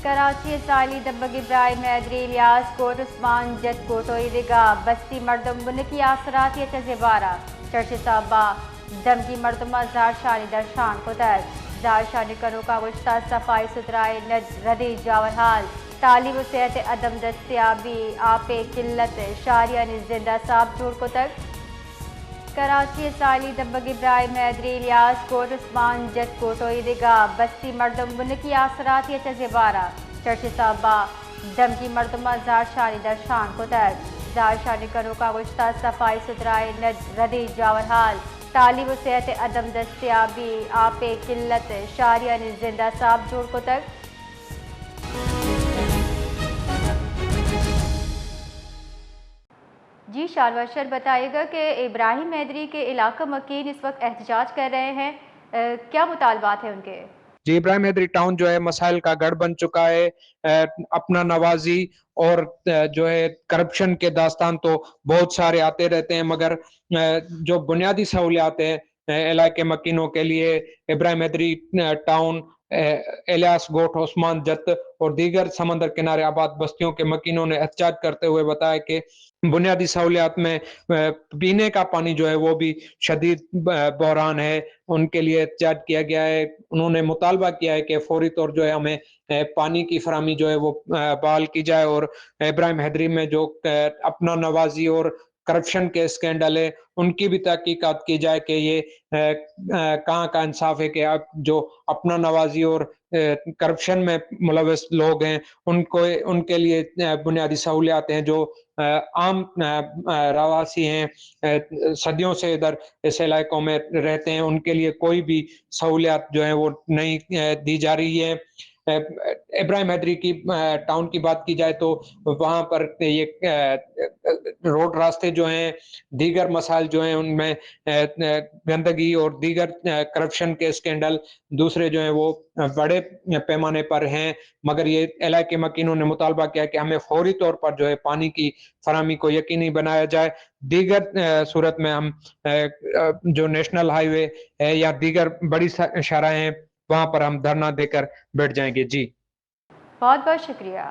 کراچی سالی دبگ ابراہیم حیدری الیاس کوٹ عثمان جت کوٹو عیدگاہ بستی مردم بنکی آثرات یا چزبارہ چرچ صاحبہ دمکی مردمہ زار شانی درشان قدر زار شانی کرو کا گشتہ صفائی ستھرائی ردی جاور حال تعلیم و صحت عدم دستیابی آپ قلت شاریہ زندہ صاحب جوڑ کو تک کراچی سالی دبگ ابراہیم حیدری الیاس کوٹ عثمان جت کوٹو عیدگاہ بستی مردم بنکی آثرات یا چزبارہ چرچ صاحبہ دمکی مردمہ زار شانی درشان قدر زار شانی کرو کا گشتہ صفائی ستھرائی ردی جاور حال تعلیم و صحت عدم دستیابی آپ قلت شاریہ زندہ صاحب جوڑ کو تک جی شالوشر بتائیے گا کہ ابراہیم حیدری کے علاقہ مکین اس وقت احتجاج کر رہے ہیں، کیا مطالبات ہیں ان کے؟ جی ابراہیم حیدری ٹاؤن جو ہے مسائل کا گڑھ بن چکا ہے، اپنا نوازی اور جو ہے کرپشن کے داستان تو بہت سارے آتے رہتے ہیں، مگر جو بنیادی سہولیات ہیں علاقے مکینوں کے لیے ابراہیم حیدری ٹاؤن، الیاس گوٹ عثمان جت اور دیگر سمندر کنارے آباد بستیوں کے مکینوں نے احتجاج کرتے ہوئے بتایا کہ بنیادی سہولیات میں پینے کا پانی جو ہے وہ بھی شدید بحران ہے، ان کے لیے احتجاج کیا گیا ہے۔ انہوں نے مطالبہ کیا ہے کہ فوری طور جو ہے ہمیں پانی کی فراہمی جو ہے وہ بحال کی جائے، اور ابراہیم حیدری میں جو اپنا نوازی اور کرپشن کے اسکینڈل ہے ان کی بھی تحقیقات کی جائے کہ یہ کہاں کا انصاف ہے کہ اب جو اپنا نوازی اور کرپشن میں ملوث لوگ ہیں ان کے لیے بنیادی سہولیات ہیں، جو عام رواسی ہیں صدیوں سے ادھر اس علاقوں میں رہتے ہیں، ان کے لیے کوئی بھی سہولیات جو ہیں وہ نہیں دی جا رہی ہے۔ ابراہیم حیدری کی ٹاؤن کی بات کی جائے تو وہاں پر یہ روڈ راستے جو ہیں، دیگر مسائل جو ہیں ان میں گندگی اور دیگر کرپشن کے اسکینڈل دوسرے جو ہیں وہ بڑے پیمانے پر ہیں، مگر یہ علاقے مکینوں نے مطالبہ کیا کہ ہمیں فوری طور پر جو ہے پانی کی فراہمی کو یقینی بنایا جائے، دیگر صورت میں ہم جو نیشنل ہائی وے ہے یا دیگر بڑی شاہراہیں ہیں وہاں پر ہم دھرنا دے کر بیٹھ جائیں گے۔ جی بہت بہت شکریہ۔